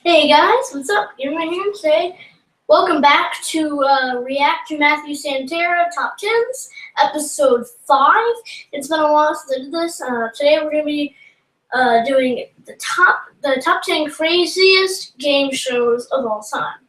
Hey guys, what's up? You're right here today. Welcome back to React to Matthew Santera Top 10s, episode 5. It's been a while since I did this. Today we're going to be doing the top 10 craziest game shows of all time.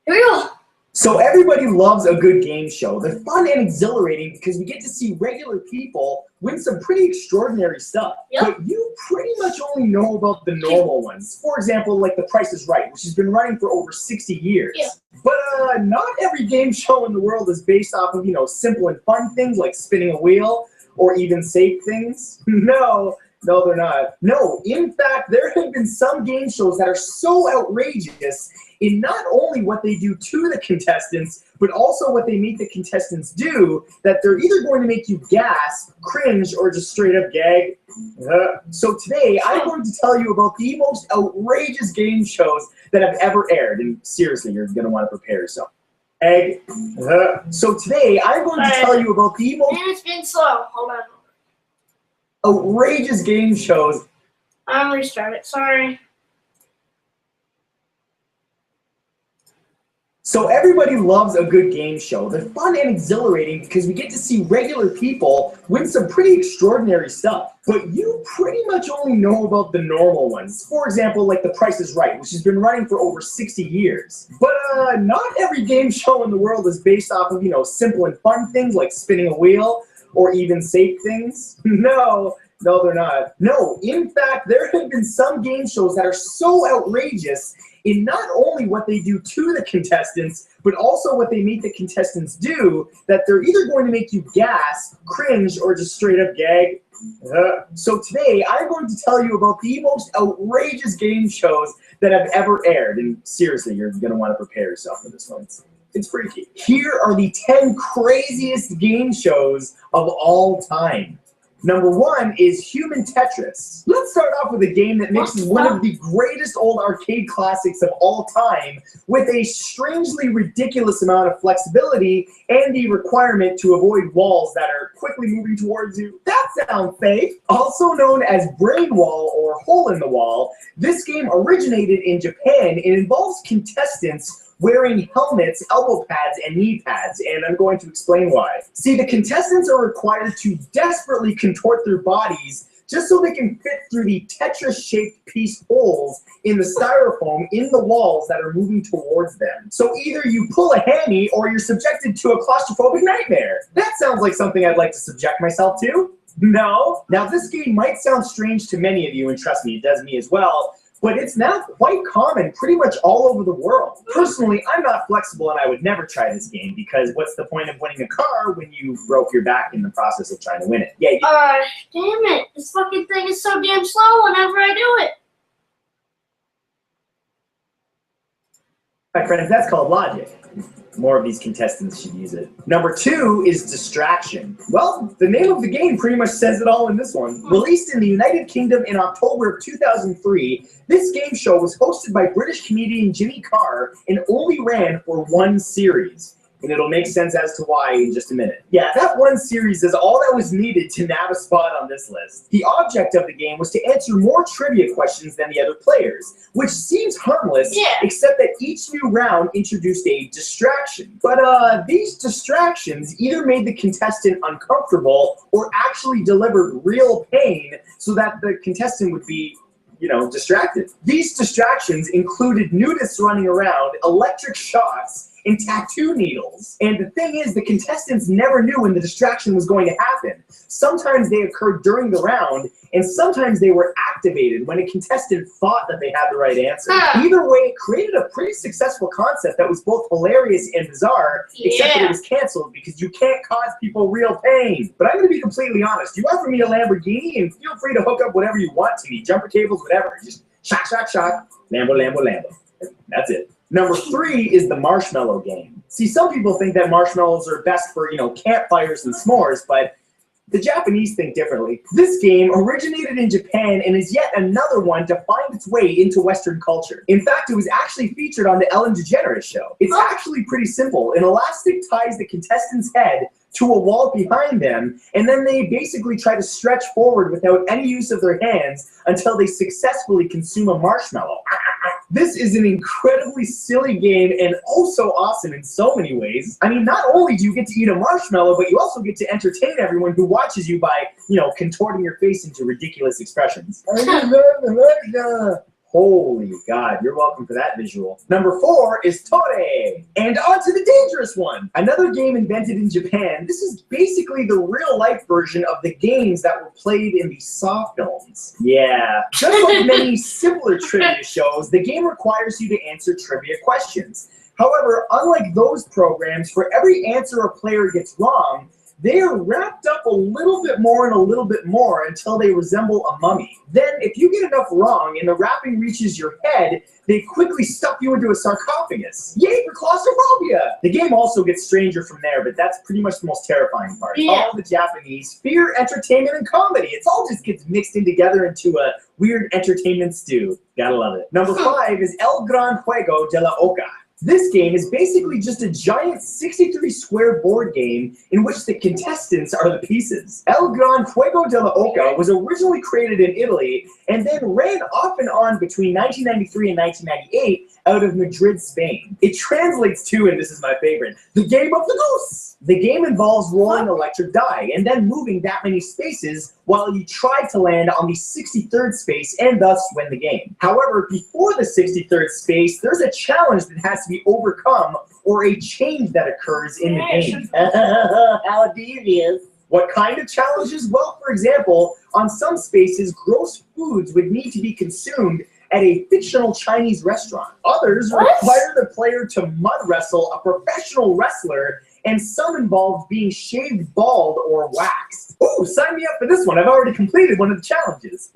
Here we go. So everybody loves a good game show. They're fun and exhilarating because we get to see regular people win some pretty extraordinary stuff. Yep. But you pretty much only know about the normal ones. For example, like The Price is Right, which has been running for over 60 years. Yeah. But not every game show in the world is based off of, simple and fun things like spinning a wheel or even safe things. No, they're not. No, in fact, there have been some game shows that are so outrageous in not only what they do to the contestants, but also what they make the contestants do, that they're either going to make you gasp, cringe, or just straight up gag. So today, I'm going to tell you about the most outrageous game shows that have ever aired. And seriously, you're going to want to prepare yourself. So today, I'm going to tell you about the most... Man, it's been slow. Hold on. outrageous game shows. I'm gonna restart it. Sorry. So everybody loves a good game show. They're fun and exhilarating because we get to see regular people win some pretty extraordinary stuff. But you pretty much only know about the normal ones. For example, like The Price is Right, which has been running for over 60 years. But not every game show in the world is based off of, simple and fun things like spinning a wheel or even safe things. No, they're not. No, in fact, there have been some game shows that are so outrageous in not only what they do to the contestants, but also what they make the contestants do, that they're either going to make you gasp, cringe, or just straight up gag. So today, I'm going to tell you about the most outrageous game shows that have ever aired. And seriously, you're going to want to prepare yourself for this one. It's freaky. Here are the 10 craziest game shows of all time. Number 1 is Human Tetris. Let's start off with a game that mixes one of the greatest old arcade classics of all time with a strangely ridiculous amount of flexibility and the requirement to avoid walls that are quickly moving towards you. That sounds fake. Also known as Brain Wall or Hole in the Wall, this game originated in Japan and involves contestants wearing helmets, elbow pads, and knee pads, and I'm going to explain why. See, the contestants are required to desperately contort their bodies just so they can fit through the Tetris-shaped piece holes in the styrofoam in the walls that are moving towards them. So either you pull a hammy or you're subjected to a claustrophobic nightmare. That sounds like something I'd like to subject myself to. No? Now, this game might sound strange to many of you, and trust me, it does me as well, but it's now quite common pretty much all over the world. Personally, I'm not flexible and I would never try this game because what's the point of winning a car when you broke your back in the process of trying to win it? Yeah. Damn it. This fucking thing is so damn slow whenever I do it. My friends, that's called logic. More of these contestants should use it. Number 2 is Distraction. Well, the name of the game pretty much says it all in this one. Released in the United Kingdom in October of 2003, this game show was hosted by British comedian Jimmy Carr and only ran for one series. And it'll make sense as to why in just a minute. Yeah, that one series is all that was needed to nab a spot on this list. The object of the game was to answer more trivia questions than the other players, which seems harmless, except that each new round introduced a distraction. But these distractions either made the contestant uncomfortable or actually delivered real pain so that the contestant would be distracted. These distractions included nudists running around, electric shocks, and tattoo needles. And the thing is, the contestants never knew when the distraction was going to happen. Sometimes they occurred during the round, and sometimes they were activated when a contestant thought that they had the right answer. Either way, it created a pretty successful concept that was both hilarious and bizarre, except that it was canceled because you can't cause people real pain. But I'm going to be completely honest. You offer me a Lamborghini, and feel free to hook up whatever you want to me, jumper cables, whatever. Just shock, shock, shock, Lambo, Lambo, Lambo. That's it. Number 3 is the marshmallow game. See, some people think that marshmallows are best for, campfires and s'mores, but the Japanese think differently. This game originated in Japan and is yet another one to find its way into Western culture. In fact, it was actually featured on the Ellen DeGeneres show. It's actually pretty simple. An elastic ties the contestant's head to a wall behind them, and then they basically try to stretch forward without any use of their hands until they successfully consume a marshmallow. This is an incredibly silly game and also awesome in so many ways. I mean, not only do you get to eat a marshmallow, but you also get to entertain everyone who watches you by, contorting your face into ridiculous expressions. Holy God, you're welcome for that visual. Number 4 is Tore. And on to the dangerous one. Another game invented in Japan. This is basically the real-life version of the games that were played in the soft films. Yeah. Just like many simpler trivia shows, the game requires you to answer trivia questions. However, unlike those programs, for every answer a player gets wrong, they are wrapped up a little bit more and a little bit more until they resemble a mummy. Then, if you get enough wrong and the wrapping reaches your head, they quickly stuff you into a sarcophagus. Yay for claustrophobia! The game also gets stranger from there, but that's pretty much the most terrifying part. Yeah. All the Japanese fear, entertainment, and comedy. It all just gets mixed in together into a weird entertainment stew. Gotta love it. Number 5 is El Gran Juego de la Oca. This game is basically just a giant 63-square board game in which the contestants are the pieces. El Gran Juego de la Oca was originally created in Italy and then ran off and on between 1993 and 1998 out of Madrid, Spain. It translates to, and this is my favorite, the game of the goose. The game involves rolling electric die and then moving that many spaces while you try to land on the 63rd space and thus win the game. However, before the 63rd space, there's a challenge that has to be overcome or a change that occurs in the game. How devious. What kind of challenges? Well, for example, on some spaces, gross foods would need to be consumed at a fictional Chinese restaurant. Others require the player to mud wrestle a professional wrestler, and some involve being shaved bald or waxed. Ooh, sign me up for this one. I've already completed one of the challenges.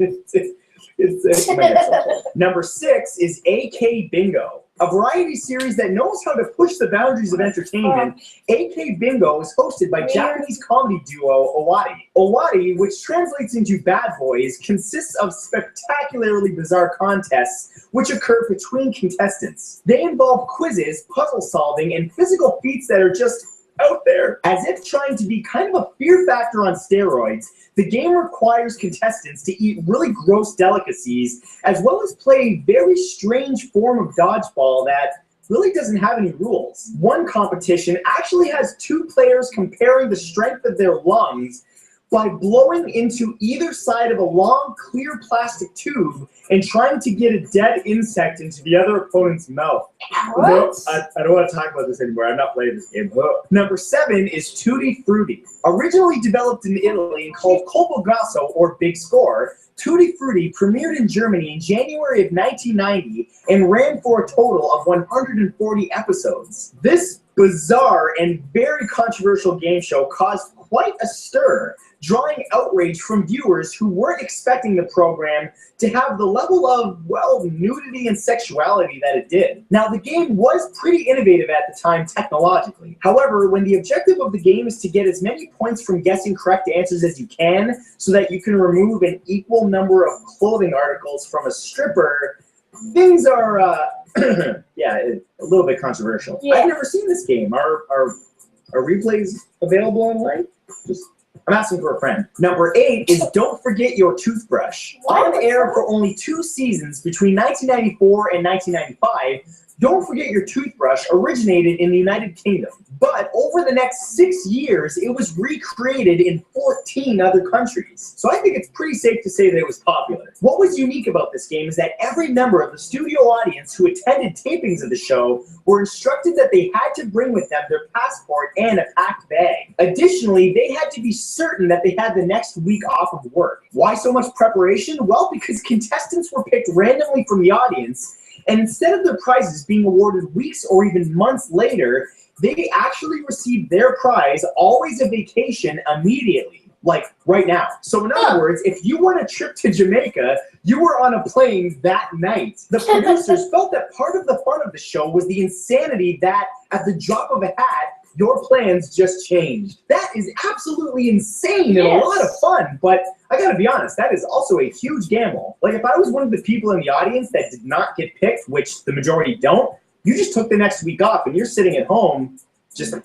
Number 6 is AK Bingo. A variety series that knows how to push the boundaries of entertainment, AK Bingo is hosted by Japanese comedy duo Owari. Owari, which translates into Bad Boys, consists of spectacularly bizarre contests which occur between contestants. They involve quizzes, puzzle solving, and physical feats that are just out there. As if trying to be kind of a fear factor on steroids, the game requires contestants to eat really gross delicacies, as well as play a very strange form of dodgeball that really doesn't have any rules. One competition actually has 2 players comparing the strength of their lungs by blowing into either side of a long, clear plastic tube and trying to get a dead insect into the other opponent's mouth. No, I don't want to talk about this anymore. I'm not playing this game. Number 7 is Tutti Frutti. Originally developed in Italy and called Colpo Grosso, or Big Score, Tutti Frutti premiered in Germany in January of 1990 and ran for a total of 140 episodes. This bizarre and very controversial game show caused quite a stir, drawing outrage from viewers who weren't expecting the program to have the level of, well, nudity and sexuality that it did. Now, the game was pretty innovative at the time technologically. However, when the objective of the game is to get as many points from guessing correct answers as you can so that you can remove an equal number of clothing articles from a stripper, things are, yeah, a little bit controversial. Yeah. I've never seen this game. Are replays available online? I'm asking for a friend. Number 8 is Don't Forget Your Toothbrush. On air for only 2 seasons between 1994 and 1995, Don't Forget Your Toothbrush originated in the United Kingdom. But over the next 6 years, it was recreated in 14 other countries. So I think it's pretty safe to say that it was popular. What was unique about this game is that every member of the studio audience who attended tapings of the show were instructed that they had to bring with them their passport and a packed bag. Additionally, they had to be certain that they had the next week off of work. Why so much preparation? Well, because contestants were picked randomly from the audience, and instead of their prizes being awarded weeks or even months later, they actually received their prize, always a vacation, immediately. Like, right now. So in other words, if you won a trip to Jamaica, you were on a plane that night. The producers felt that part of the fun of the show was the insanity that, at the drop of a hat, your plans just changed. That is absolutely insane and a lot of fun, but I gotta be honest, that is also a huge gamble. Like, if I was one of the people in the audience that did not get picked, which the majority don't, you just took the next week off and you're sitting at home just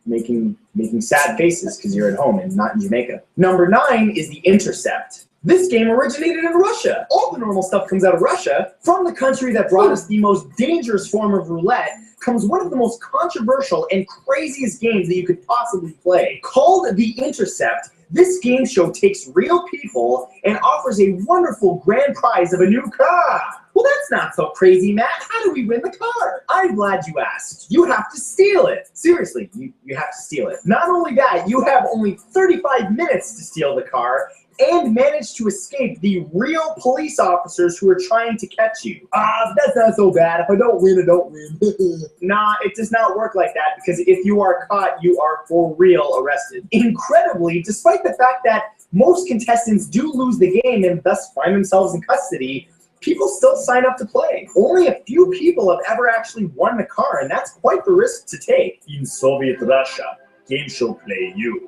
making sad faces because you're at home and not in Jamaica. Number 9 is The Intercept. This game originated in Russia. All the normal stuff comes out of Russia. From the country that brought us the most dangerous form of roulette comes one of the most controversial and craziest games that you could possibly play. Called The Intercept, this game show takes real people and offers a wonderful grand prize of a new car. Well, that's not so crazy, Matt. How do we win the car? I'm glad you asked. You have to steal it. Seriously, you have to steal it. Not only that, you have only 35 minutes to steal the car and manage to escape the real police officers who are trying to catch you. That's not so bad. If I don't win, I don't win. Nah, it does not work like that, because if you are caught, you are for real arrested. Incredibly, despite the fact that most contestants do lose the game and thus find themselves in custody, people still sign up to play. Only a few people have ever actually won the car, and that's quite the risk to take. In Soviet Russia, game show play you.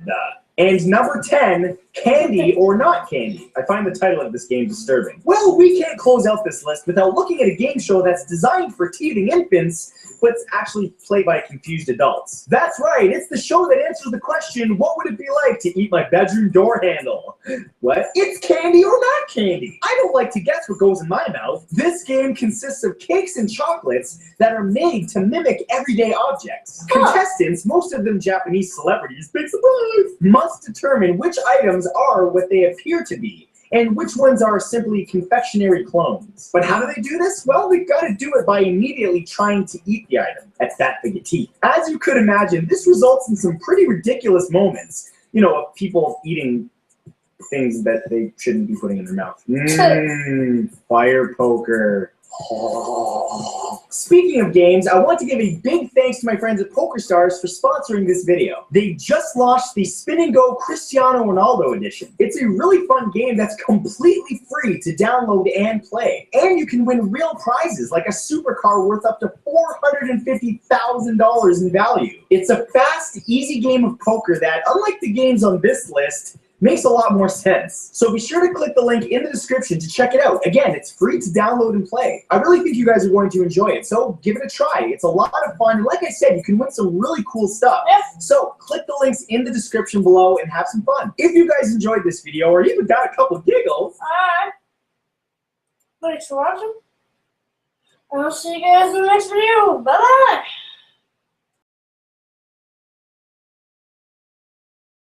Nah. And number 10, Candy or Not Candy. I find the title of this game disturbing. Well, we can't close out this list without looking at a game show that's designed for teething infants, but it's actually played by confused adults. That's right, it's the show that answers the question, what would it be like to eat my bedroom door handle? What? It's Candy or Not Candy. I don't like to guess what goes in my mouth. This game consists of cakes and chocolates that are made to mimic everyday objects. Contestants, most of them Japanese celebrities, big surprise, must determine which items are what they appear to be, and which ones are simply confectionery clones. But how do they do this? Well, they've got to do it by immediately trying to eat the item. That's that big of teeth. As you could imagine, this results in some pretty ridiculous moments, you know, of people eating things that they shouldn't be putting in their mouth. Fire poker. Speaking of games, I want to give a big thanks to my friends at PokerStars for sponsoring this video. They just launched the Spin and Go Cristiano Ronaldo edition. It's a really fun game that's completely free to download and play. And you can win real prizes like a supercar worth up to $450,000 in value. It's a fast, easy game of poker that, unlike the games on this list, makes a lot more sense. So be sure to click the link in the description to check it out. Again, it's free to download and play. I really think you guys are going to enjoy it, so give it a try. It's a lot of fun, and like I said, you can win some really cool stuff. So click the links in the description below and have some fun. If you guys enjoyed this video, or even got a couple giggles, thanks for watching. I'll see you guys in the next video. Bye-bye.